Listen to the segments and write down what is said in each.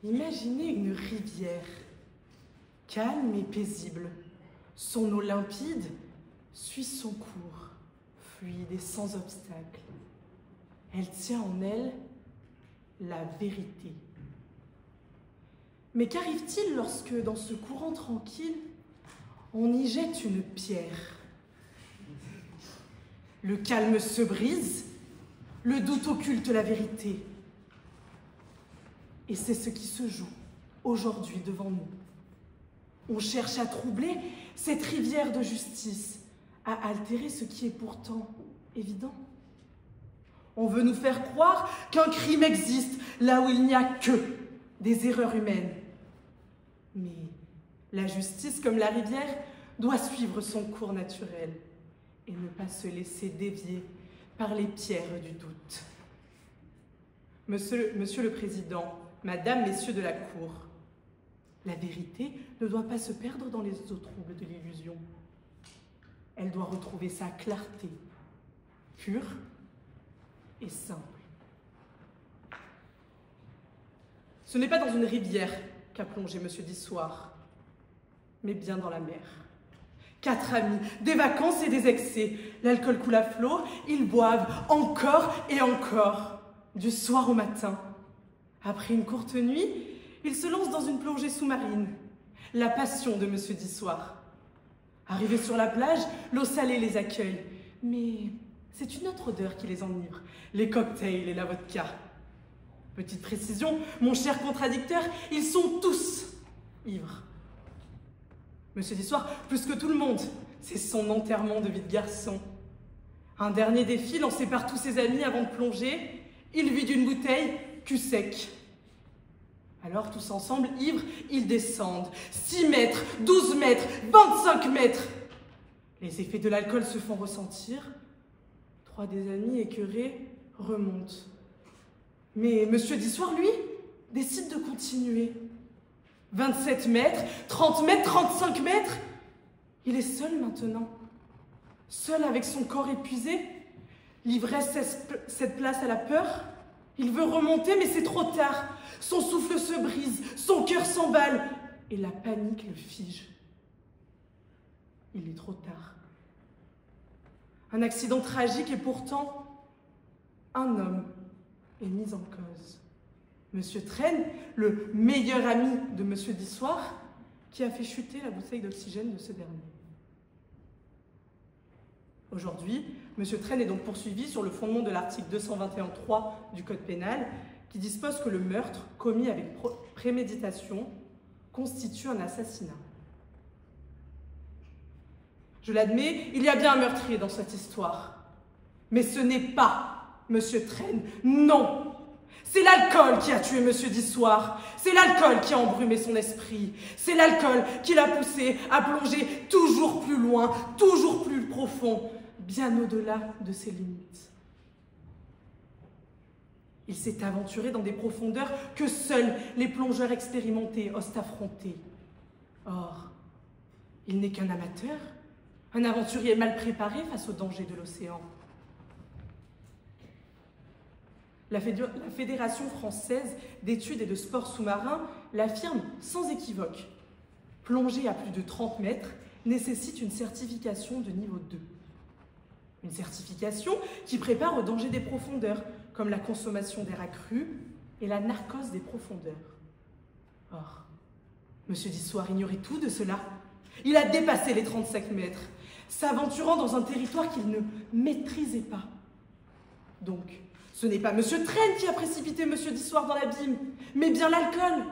Imaginez une rivière, calme et paisible. Son eau limpide suit son cours, fluide et sans obstacle. Elle tient en elle la vérité. Mais qu'arrive-t-il lorsque, dans ce courant tranquille, on y jette une pierre? Le calme se brise, le doute occulte la vérité. Et c'est ce qui se joue aujourd'hui devant nous. On cherche à troubler cette rivière de justice, à altérer ce qui est pourtant évident. On veut nous faire croire qu'un crime existe là où il n'y a que des erreurs humaines. Mais la justice, comme la rivière, doit suivre son cours naturel et ne pas se laisser dévier par les pierres du doute. Monsieur le Président, Madame, Messieurs de la Cour, la vérité ne doit pas se perdre dans les eaux troubles de l'illusion. Elle doit retrouver sa clarté, pure et simple. Ce n'est pas dans une rivière qu'a plongé Monsieur d'Issoire, mais bien dans la mer. 4 amis, des vacances et des excès. L'alcool coule à flot, ils boivent encore et encore, du soir au matin. Après une courte nuit, ils se lancent dans une plongée sous-marine. La passion de Monsieur d'Issoire. Arrivés sur la plage, l'eau salée les accueille. Mais c'est une autre odeur qui les enivre, les cocktails et la vodka. Petite précision, mon cher contradicteur, ils sont tous ivres. Monsieur d'Issoire, plus que tout le monde, c'est son enterrement de vie de garçon. Un dernier défi lancé par tous ses amis avant de plonger, il vide une bouteille, cul sec. Alors, tous ensemble, ivres, ils descendent. 6 mètres, 12 mètres, 25 mètres. Les effets de l'alcool se font ressentir. 3 des amis écœurés remontent. Mais Monsieur d'Issoire, lui, décide de continuer. 27 mètres, 30 mètres, 35 mètres. Il est seul maintenant. Seul avec son corps épuisé. L'ivresse cède place à la peur. Il veut remonter, mais c'est trop tard. Son souffle se brise, son cœur s'emballe, et la panique le fige. Il est trop tard. Un accident tragique et pourtant, un homme est mis en cause. Monsieur Traîne, le meilleur ami de Monsieur d'Issoire, qui a fait chuter la bouteille d'oxygène de ce dernier. Aujourd'hui, Monsieur Traîne est donc poursuivi sur le fondement de l'article 221.3 du Code pénal, qui dispose que le meurtre commis avec préméditation constitue un assassinat. Je l'admets, il y a bien un meurtrier dans cette histoire. Mais ce n'est pas Monsieur Traîne, non! C'est l'alcool qui a tué Monsieur d'Issoire. C'est l'alcool qui a embrumé son esprit. C'est l'alcool qui l'a poussé à plonger toujours plus loin, toujours plus profond, bien au-delà de ses limites. Il s'est aventuré dans des profondeurs que seuls les plongeurs expérimentés osent affronter. Or, il n'est qu'un amateur, un aventurier mal préparé face aux dangers de l'océan. La Fédération française d'études et de sports sous-marins l'affirme sans équivoque. Plonger à plus de 30 mètres nécessite une certification de niveau 2. Une certification qui prépare au danger des profondeurs, comme la consommation d'air accru et la narcose des profondeurs. Or, Monsieur d'Issoire ignorait tout de cela. Il a dépassé les 35 mètres, s'aventurant dans un territoire qu'il ne maîtrisait pas. Donc, ce n'est pas Monsieur Traîne qui a précipité Monsieur d'Issoire dans l'abîme, mais bien l'alcool.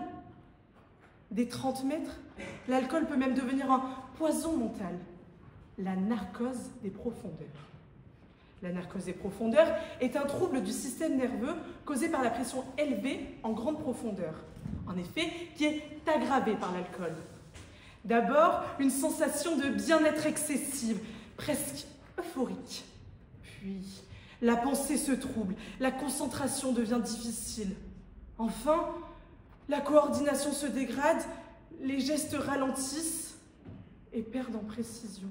Des 30 mètres, l'alcool peut même devenir un poison mental, la narcose des profondeurs. La narcose des profondeurs est un trouble du système nerveux causé par la pression élevée en grande profondeur, en effet, qui est aggravée par l'alcool. D'abord, une sensation de bien-être excessive, presque euphorique. Puis, la pensée se trouble, la concentration devient difficile. Enfin, la coordination se dégrade, les gestes ralentissent et perdent en précision.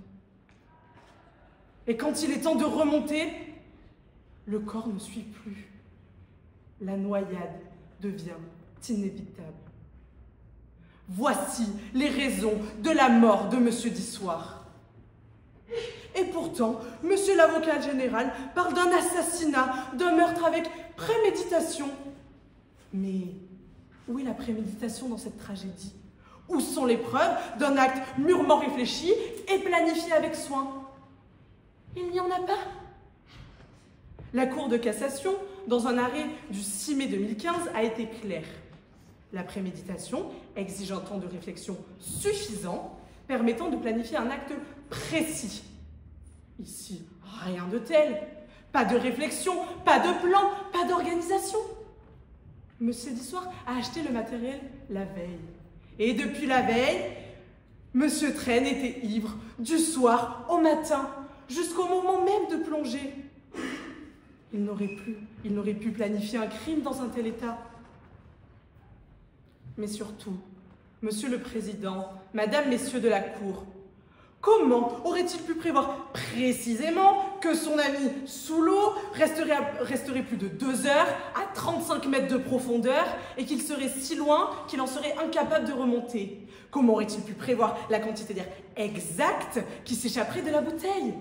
Et quand il est temps de remonter, le corps ne suit plus. La noyade devient inévitable. Voici les raisons de la mort de Monsieur d'Issoire. Et pourtant, Monsieur l'avocat général parle d'un assassinat, d'un meurtre avec préméditation. Mais où est la préméditation dans cette tragédie? Où sont les preuves d'un acte mûrement réfléchi et planifié avec soin? Il n'y en a pas. La Cour de cassation, dans un arrêt du 6 mai 2015, a été claire. La préméditation exige un temps de réflexion suffisant, permettant de planifier un acte précis. Ici, rien de tel. Pas de réflexion, pas de plan, pas d'organisation. Monsieur d'Issoire a acheté le matériel la veille. Et depuis la veille, Monsieur Traîne était ivre, du soir au matin, jusqu'au moment même de plonger. Il n'aurait pu planifier un crime dans un tel état. Mais surtout, Monsieur le Président, Madame, Messieurs de la Cour, comment aurait-il pu prévoir précisément que son ami sous l'eau resterait plus de 2 heures à 35 mètres de profondeur et qu'il serait si loin qu'il en serait incapable de remonter? Comment aurait-il pu prévoir la quantité d'air exacte qui s'échapperait de la bouteille?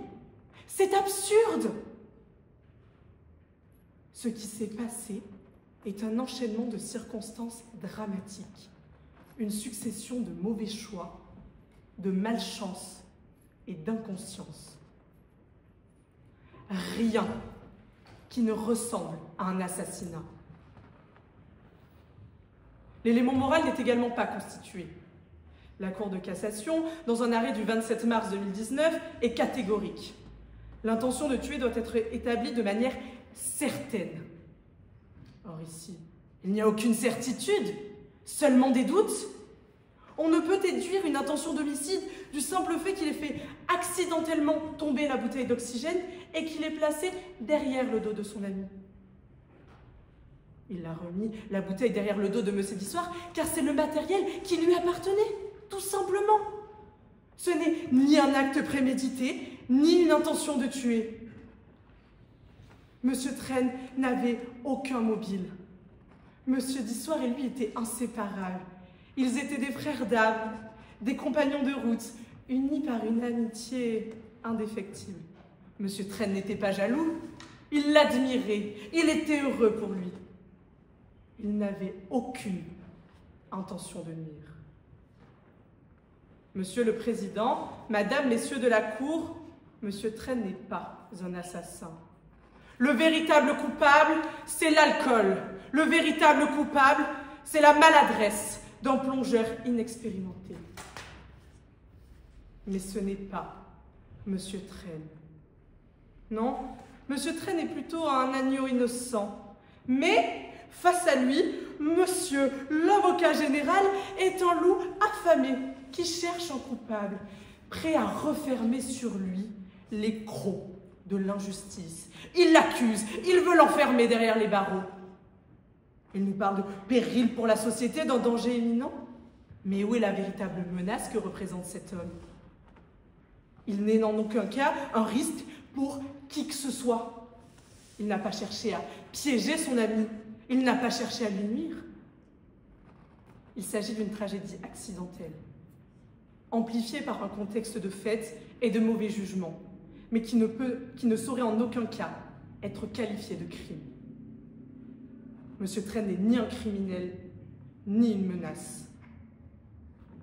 C'est absurde! Ce qui s'est passé est un enchaînement de circonstances dramatiques, une succession de mauvais choix, de malchance et d'inconscience. Rien qui ne ressemble à un assassinat. L'élément moral n'est également pas constitué. La Cour de cassation, dans un arrêt du 27 mars 2019, est catégorique. L'intention de tuer doit être établie de manière certaine. Or ici, il n'y a aucune certitude, seulement des doutes. On ne peut déduire une intention d'homicide du simple fait qu'il ait fait accidentellement tomber la bouteille d'oxygène et qu'il l'ait placée derrière le dos de son ami. Il a remis la bouteille derrière le dos de Monsieur d'Issoire car c'est le matériel qui lui appartenait, tout simplement. Ce n'est ni un acte prémédité, ni une intention de tuer. Monsieur Traîne n'avait aucun mobile. Monsieur d'Issoire et lui étaient inséparables. Ils étaient des frères d'âme, des compagnons de route, unis par une amitié indéfectible. Monsieur Traîne n'était pas jaloux, il l'admirait, il était heureux pour lui. Il n'avait aucune intention de nuire. Monsieur le Président, Madame, Messieurs de la Cour, Monsieur Traîne n'est pas un assassin. Le véritable coupable, c'est l'alcool. Le véritable coupable, c'est la maladresse d'un plongeur inexpérimenté. Mais ce n'est pas Monsieur Traîne. Non, Monsieur Traîne est plutôt un agneau innocent. Mais, face à lui, Monsieur l'avocat général est un loup affamé qui cherche un coupable, prêt à refermer sur lui les crocs de l'injustice. Il l'accuse, il veut l'enfermer derrière les barreaux. Il nous parle de péril pour la société, d'un danger imminent. Mais où est la véritable menace que représente cet homme? Il n'est en aucun cas un risque pour qui que ce soit. Il n'a pas cherché à piéger son ami, il n'a pas cherché à lui nuire. Il s'agit d'une tragédie accidentelle, amplifiée par un contexte de fête et de mauvais jugement, mais qui ne saurait en aucun cas être qualifié de crime. Monsieur Traîne n'est ni un criminel, ni une menace.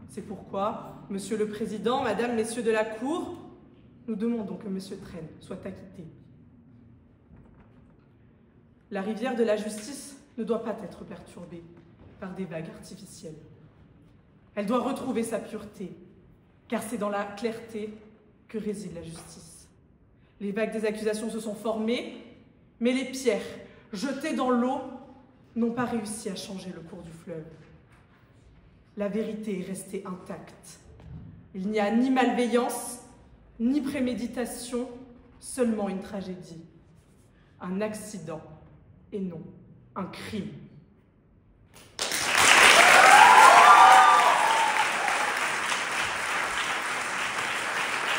C'est pourquoi, Monsieur le Président, Madame, Messieurs de la Cour, nous demandons que Monsieur Traîne soit acquitté. La rivière de la justice ne doit pas être perturbée par des vagues artificielles. Elle doit retrouver sa pureté, car c'est dans la clarté que réside la justice. Les vagues des accusations se sont formées, mais les pierres jetées dans l'eau n'ont pas réussi à changer le cours du fleuve. La vérité est restée intacte. Il n'y a ni malveillance, ni préméditation, seulement une tragédie, un accident et non un crime.